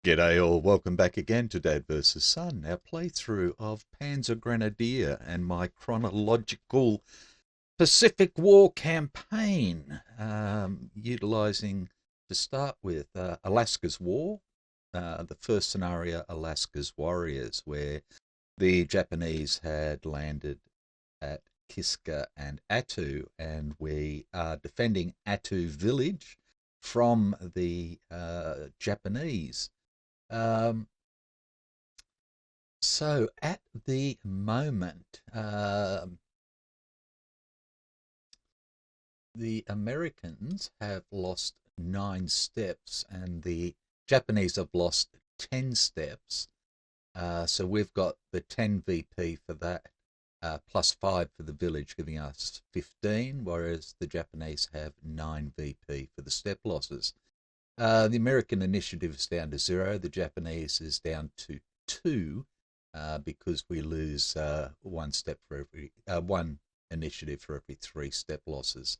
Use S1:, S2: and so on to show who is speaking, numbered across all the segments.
S1: G'day all, welcome back again to Dad vs Son, our playthrough of Panzer Grenadier and my chronological Pacific War campaign, utilising, to start with, Alaska's War, the first scenario, Alaska's Warriors, where the Japanese had landed at Kiska and Attu, and we are defending Attu village from the Japanese. So at the moment, the Americans have lost 9 steps and the Japanese have lost 10 steps. So we've got the 10 VP for that, plus 5 for the village, giving us 15, whereas the Japanese have 9 VP for the step losses. The American initiative is down to 0. The Japanese is down to 2, because we lose 1 step for every 1 initiative for every 3 step losses.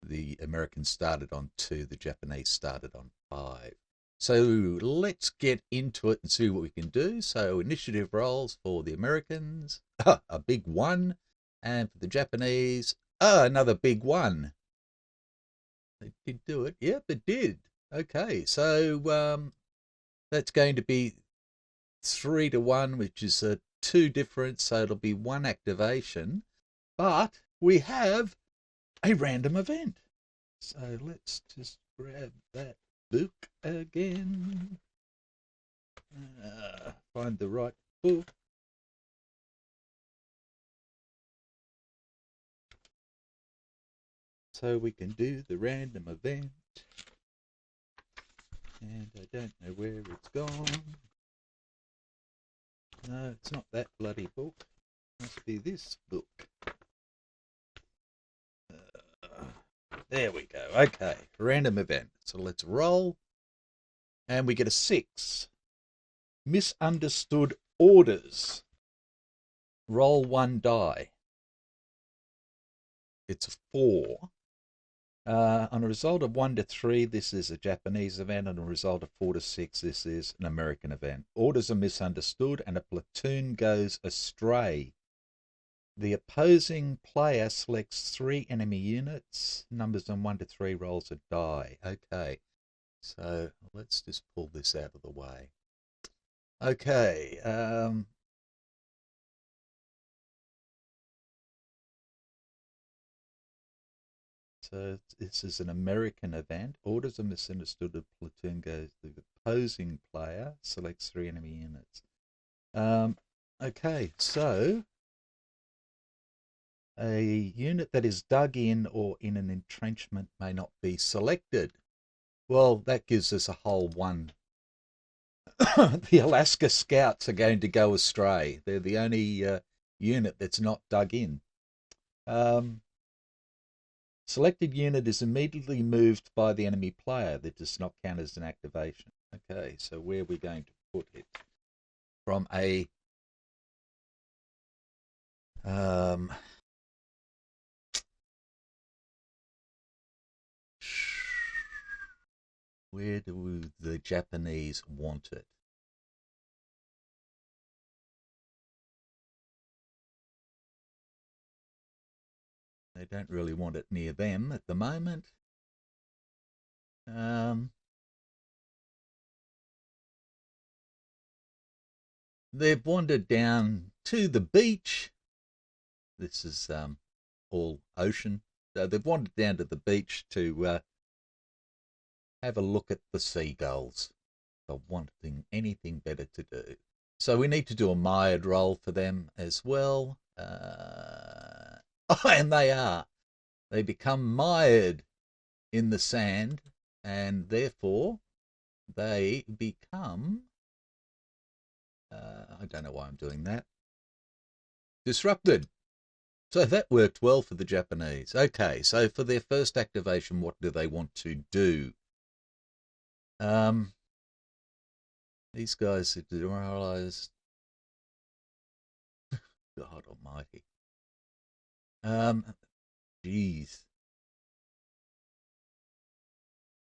S1: The Americans started on 2. The Japanese started on 5. So let's get into it and see what we can do. So initiative rolls for the Americans, a big 1, and for the Japanese, another big 1. It did do it. Yep, it did. Okay, so that's going to be 3 to 1, which is a 2 difference, so it'll be 1 activation. But we have a random event. So let's just grab that book again. Find the right book. So we can do the random event. And I don't know where it's gone. No, it's not that bloody book. It must be this book. There we go. Okay, random event. So let's roll. And we get a 6. Misunderstood orders. Roll 1 die. It's a 4. On a result of 1 to 3, this is a Japanese event. On a result of 4 to 6, this is an American event. Orders are misunderstood and a platoon goes astray. The opposing player selects 3 enemy units. Numbers on 1 to 3 rolls a die. Okay, so let's just pull this out of the way. Okay, so this is an American event. Orders are misunderstood. A platoon goes. The opposing player selects 3 enemy units. Okay, so a unit that is dug in or in an entrenchment may not be selected. Well, that gives us a whole 1. The Alaska Scouts are going to go astray. They're the only unit that's not dug in. Selected unit is immediately moved by the enemy player. That does not count as an activation. Okay, so where are we going to put it? From a where do the Japanese want it? They don't really want it near them at the moment. They've wandered down to the beach. This is all ocean. So they've wandered down to the beach to have a look at the seagulls. They're wanting anything better to do. So we need to do a mired roll for them as well. And they are. They become mired in the sand, and therefore they become, I don't know why I'm doing that, disrupted. So that worked well for the Japanese. Okay, so for their first activation, what do they want to do? These guys are demoralized. God almighty. Geez.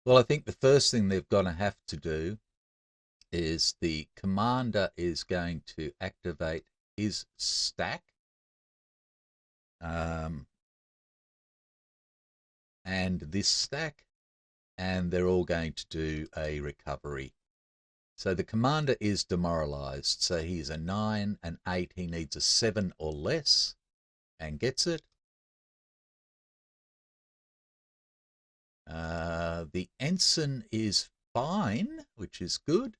S1: Well, I think the first thing they've got to have to do is the commander is going to activate his stack. And this stack, and they're all going to do a recovery. So the commander is demoralized. So he's a 9, an 8. He needs a 7 or less and gets it. The ensign is fine, which is good.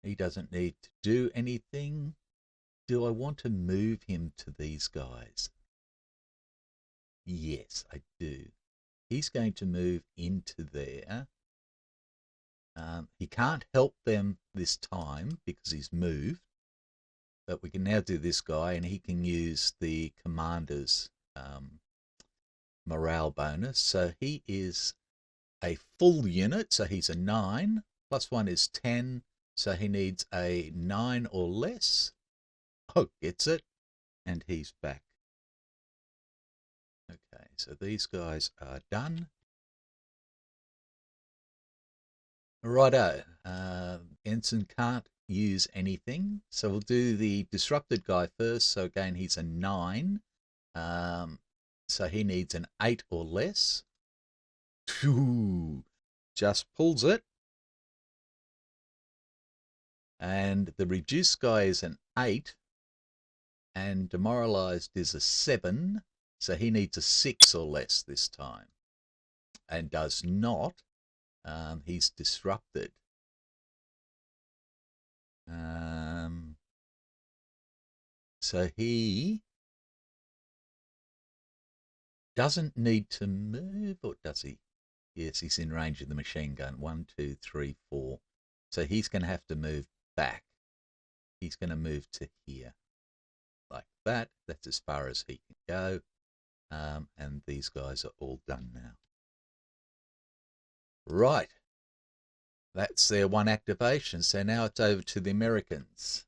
S1: He doesn't need to do anything. Do I want to move him to these guys? Yes, I do. He's going to move into there. He can't help them this time because he's moved. But we can now do this guy, and he can use the commander's morale bonus. So he is a full unit, so he's a 9. Plus 1 is 10, so he needs a 9 or less. Oh, gets it. And he's back. Okay, so these guys are done. Righto. Ensign can't use anything, so we'll do the disrupted guy first. So again, he's a 9. So he needs an 8 or less. Phew, just pulls it. And the reduced guy is an 8. And demoralized is a 7. So he needs a 6 or less this time. And does not. He's disrupted. So he doesn't need to move, or does he? Yes, he's in range of the machine gun. 1, 2, 3, 4. So he's going to have to move back. He's going to move to here. Like that. That's as far as he can go. And these guys are all done now. Right. That's their one activation. So now it's over to the Americans.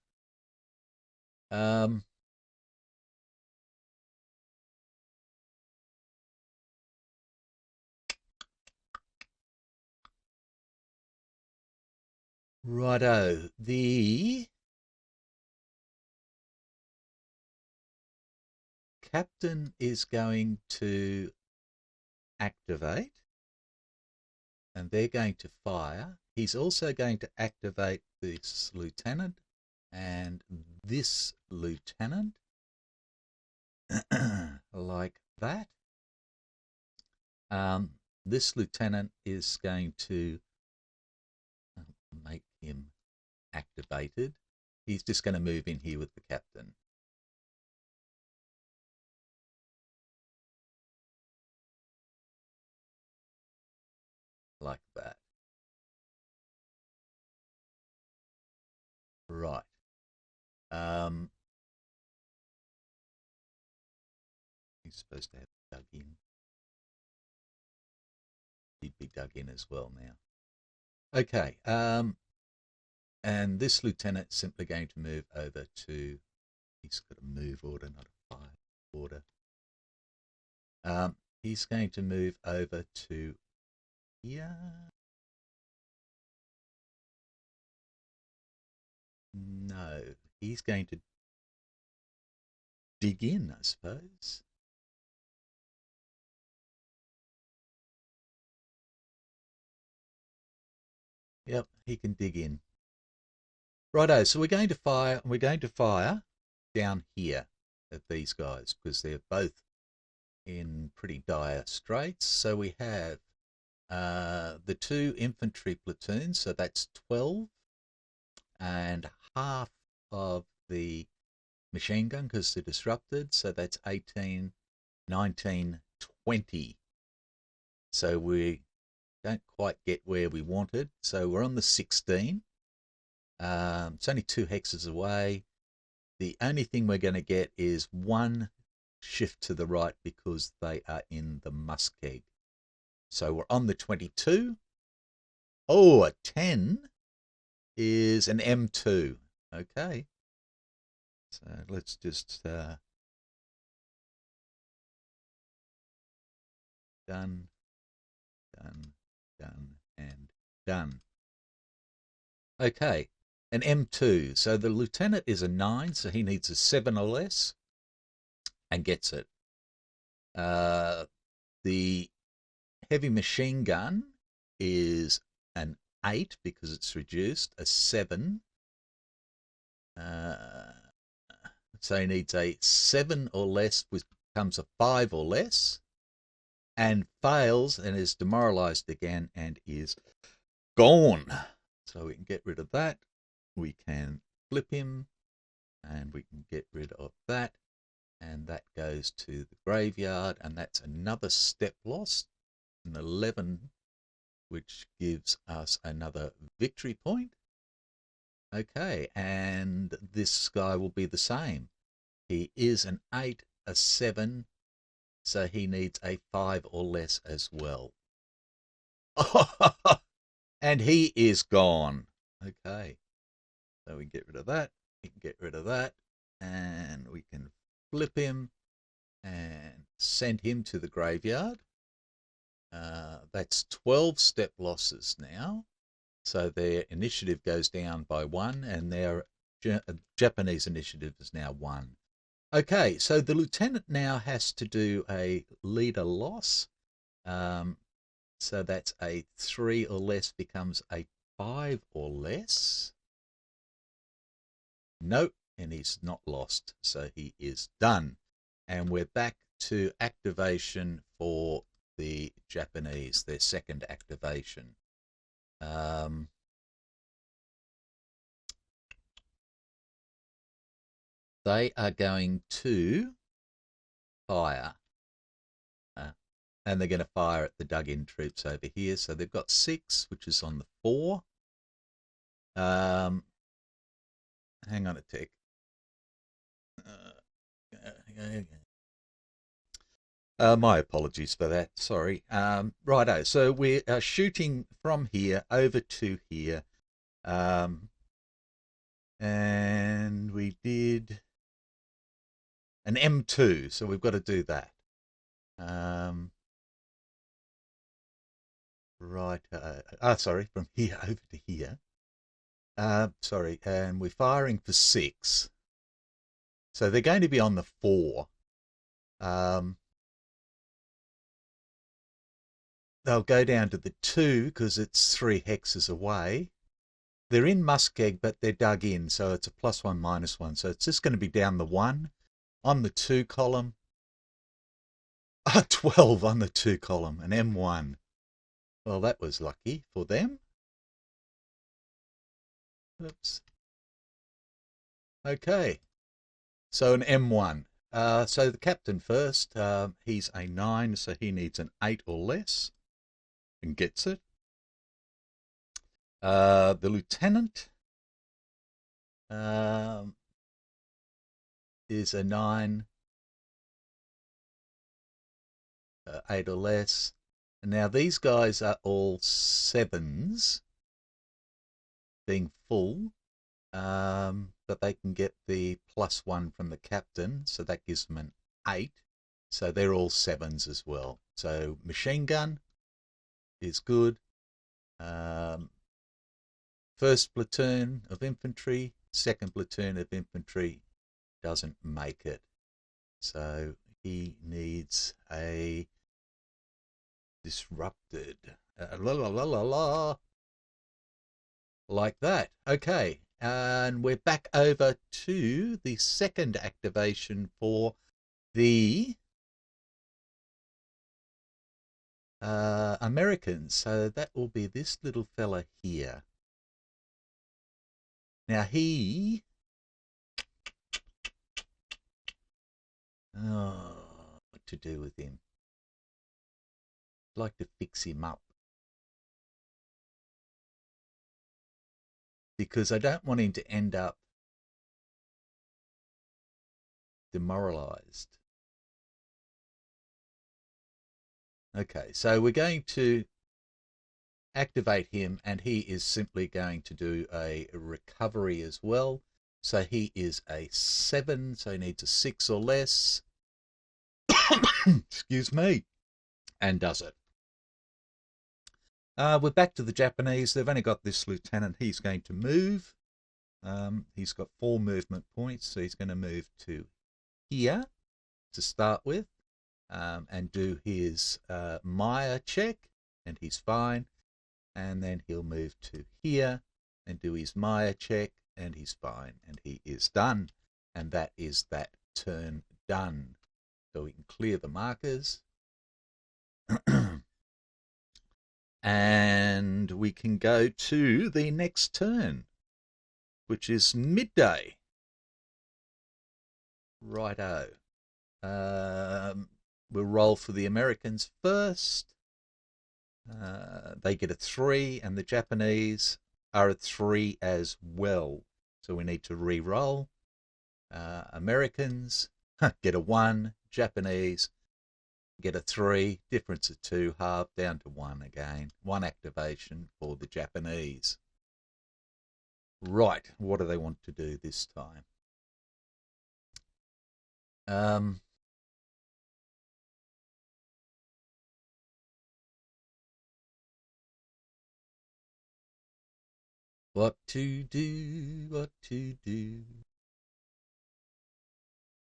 S1: Righto. The captain is going to activate, and they're going to fire. He's also going to activate this lieutenant and this lieutenant like that. This lieutenant is going to make him activated. He's just going to move in here with the captain. Like that. Right. He's supposed to have dug in. He'd be dug in as well now. Okay. And this lieutenant's simply going to move over to. He's got a move order, not a fire order. He's going to move over to here. No, he's going to dig in, I suppose. Yep, he can dig in. Righto, so we're going to fire down here at these guys because they're both in pretty dire straits. So we have the 2 infantry platoons, so that's 12, and half of the machine gun because they're disrupted, so that's 18, 19, 20. So we don't quite get where we wanted, so we're on the 16. It's only 2 hexes away. The only thing we're going to get is 1 shift to the right because they are in the muskeg. So we're on the 22. Oh, a 10. is an M2. Okay. So let's just done, done, done, and done. Okay, an M2. So the lieutenant is a 9, so he needs a 7 or less and gets it. The heavy machine gun is an 8 because it's reduced, a 7. So he needs a 7 or less, which becomes a 5 or less, and fails and is demoralized again and is gone. So we can get rid of that. We can flip him and we can get rid of that. And that goes to the graveyard, and that's another step lost, an 11, which gives us another victory point. Okay, and this guy will be the same. He is an 8, a 7, so he needs a 5 or less as well. And he is gone. Okay, so we get rid of that. We can get rid of that, and we can flip him and send him to the graveyard. That's 12 step losses now. So their initiative goes down by 1, and their Japanese initiative is now 1. Okay, so the lieutenant now has to do a leader loss. So that's a 3 or less becomes a 5 or less. Nope, and he's not lost, so he is done. And we're back to activation for the Japanese, their second activation. They are going to fire, and they're going to fire at the dug-in troops over here. So they've got 6, which is on the 4. Hang on a tick. My apologies for that. Sorry. Righto. So we are shooting from here over to here. And we did an M2, so we've got to do that. Right. Sorry, from here over to here. Sorry, and we're firing for 6. So they're going to be on the 4. They'll go down to the 2 because it's 3 hexes away. They're in Muskeg, but they're dug in, so it's a +1, -1. So it's just going to be down the 1 on the 2 column. 12 on the 2 column, an M1. Well, that was lucky for them. Oops. Okay, so an M1. So the captain first, he's a 9, so he needs an 8 or less and gets it. The lieutenant is a 9, 8 or less. And now these guys are all 7s, being full, but they can get the +1 from the captain, so that gives them an 8. So they're all 7s as well. So machine gun is good. First platoon of infantry, second platoon of infantry doesn't make it. So he needs a disrupted. Like that. Okay. And we're back over to the second activation for the Americans. So that will be this little fella here. Now he... Oh, what to do with him? I'd like to fix him up. Because I don't want him to end up demoralized. Okay, so we're going to activate him, and he is simply going to do a recovery as well. So he is a 7, so he needs a 6 or less. Excuse me. And does it. We're back to the Japanese. They've only got this lieutenant. He's going to move. He's got 4 movement points, so he's going to move to here to start with, and do his Maya check, and he's fine. And then he'll move to here and do his Maya check, and he's fine, and he is done. And that is that turn done. So we can clear the markers. And we can go to the next turn, which is midday. Righto. We'll roll for the Americans first. They get a 3, and the Japanese are a 3 as well. So we need to re-roll. Americans get a 1. Japanese get a 3. Difference of 2, half down to 1 again. 1 activation for the Japanese. Right, what do they want to do this time? What to do, what to do.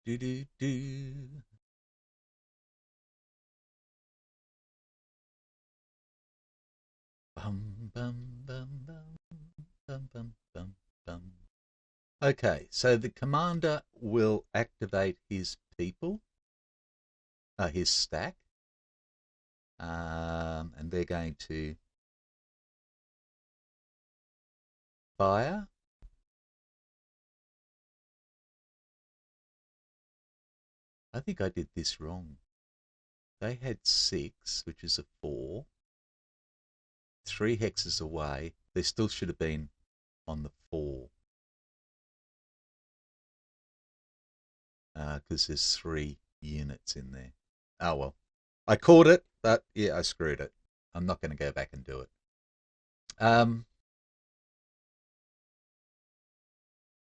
S1: Do, do, do. Bum, bum, bum, bum, bum, bum, bum, bum. Okay, so the commander will activate his people, his stack, and they're going to fire. I think I did this wrong. They had 6, which is a 4. 3 hexes away. They still should have been on the 4. Because there's 3 units in there. Oh well. I caught it, but yeah, I screwed it. I'm not going to go back and do it.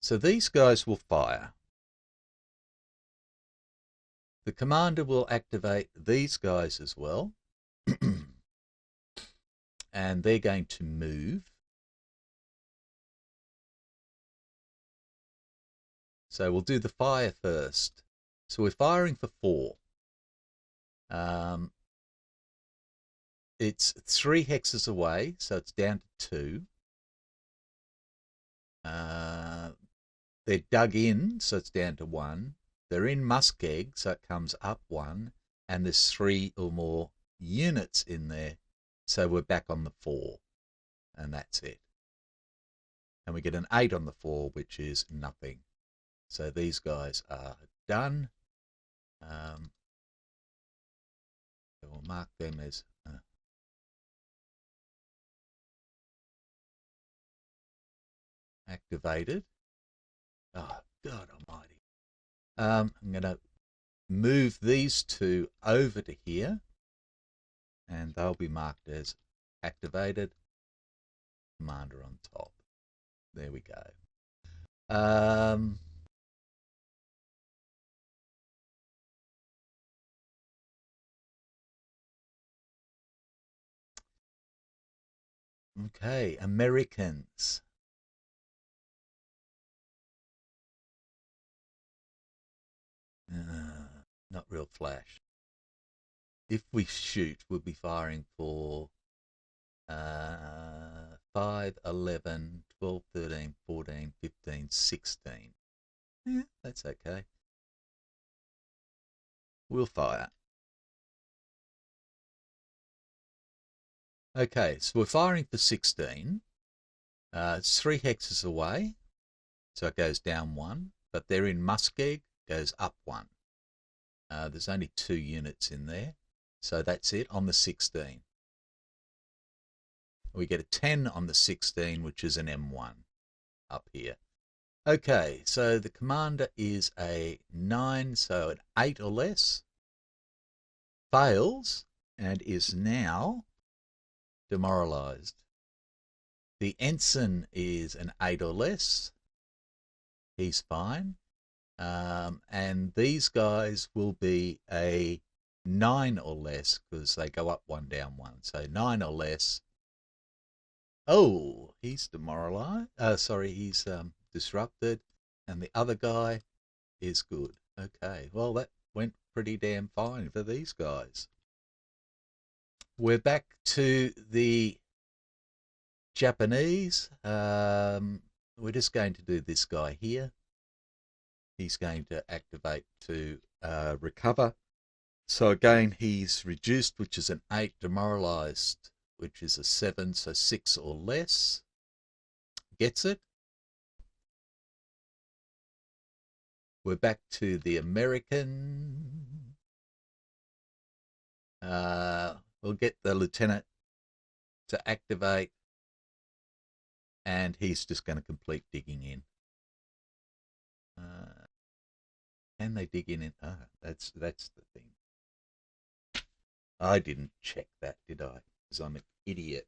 S1: So these guys will fire. The commander will activate these guys as well. And they're going to move. So we'll do the fire first. So we're firing for 4. It's 3 hexes away, so it's down to 2. They're dug in, so it's down to 1. They're in Muskeg, so it comes up 1. And there's 3 or more units in there, so we're back on the 4. And that's it. And we get an 8 on the 4, which is nothing. So these guys are done. So we'll mark them as activated. Oh, God almighty. I'm going to move these 2 over to here, and they'll be marked as activated. Commander on top. There we go. Okay, Americans. Not real flash. If we shoot, we'll be firing for 5, 11, 12, 13, 14, 15, 16. Yeah, that's okay. We'll fire. Okay, so we're firing for 16. It's 3 hexes away, so it goes down 1. But they're in Muskeg, goes up 1. There's only 2 units in there, so that's it on the 16. We get a 10 on the 16, which is an M1 up here. Okay, so the commander is a 9, so an 8 or less. Fails and is now demoralized. The ensign is an 8 or less. He's fine. And these guys will be a 9 or less because they go up 1, down 1. So 9 or less. Oh, he's demoralized. He's disrupted. And the other guy is good. Okay, well, that went pretty damn fine for these guys. We're back to the Japanese. We're just going to do this guy here. He's going to activate to recover. So again, he's reduced, which is an 8, demoralized, which is a 7, so 6 or less. Gets it. We're back to the American. We'll get the lieutenant to activate, and he's just going to complete digging in. Can they dig in? That's the thing. I didn't check that, did I? Because I'm an idiot.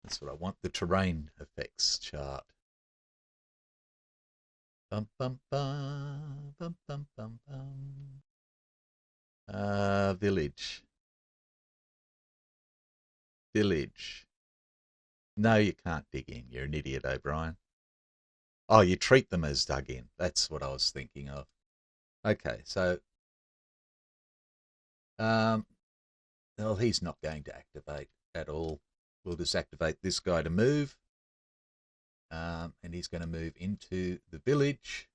S1: That's what I want, the terrain effects chart. Bum, bum, bum, bum, bum, bum, bum. Village. Village. No, you can't dig in. You're an idiot, O'Brien. Oh, you treat them as dug in. That's what I was thinking of. Okay, so well, he's not going to activate at all. We'll just activate this guy to move. And he's going to move into the village.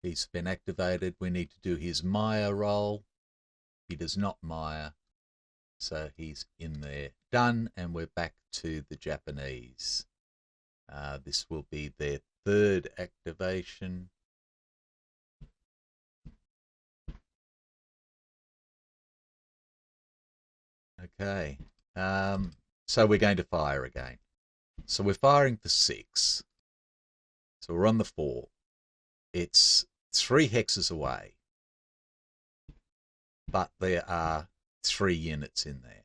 S1: He's been activated. We need to do his Maya roll. He does not Maya, so he's in there. Done, and we're back to the Japanese. This will be their 3rd activation. Okay, so we're going to fire again. So we're firing for 6. So we're on the 4. It's 3 hexes away, but there are 3 units in there.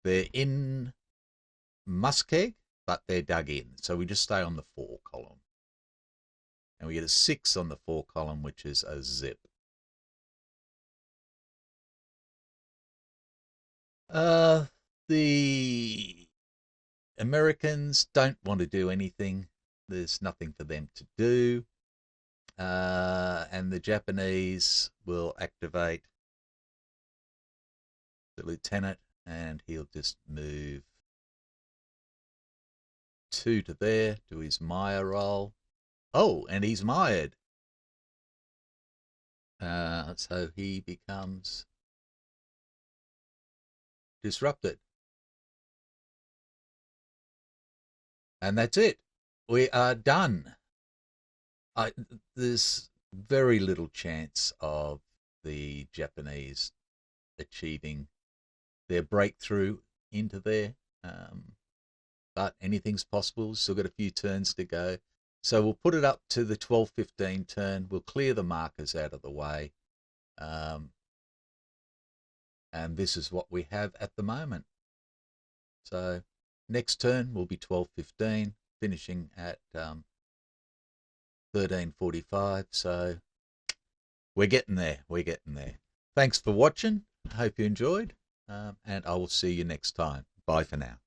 S1: They're in Muskeg, but they're dug in. So we just stay on the 4 column. And we get a 6 on the 4 column, which is a zip. The Americans don't want to do anything. There's nothing for them to do. And the Japanese will activate the lieutenant, and he'll just move 2 to there, do his Maya roll. Oh, and he's mired. So he becomes disrupted. And that's it. We are done. There's very little chance of the Japanese achieving their breakthrough into there. But anything's possible. Still got a few turns to go. So we'll put it up to the 12-15 turn. We'll clear the markers out of the way. And this is what we have at the moment. So next turn will be 12-15, finishing at 13:45. So we're getting there. We're getting there. Thanks for watching. I hope you enjoyed. And I will see you next time. Bye for now.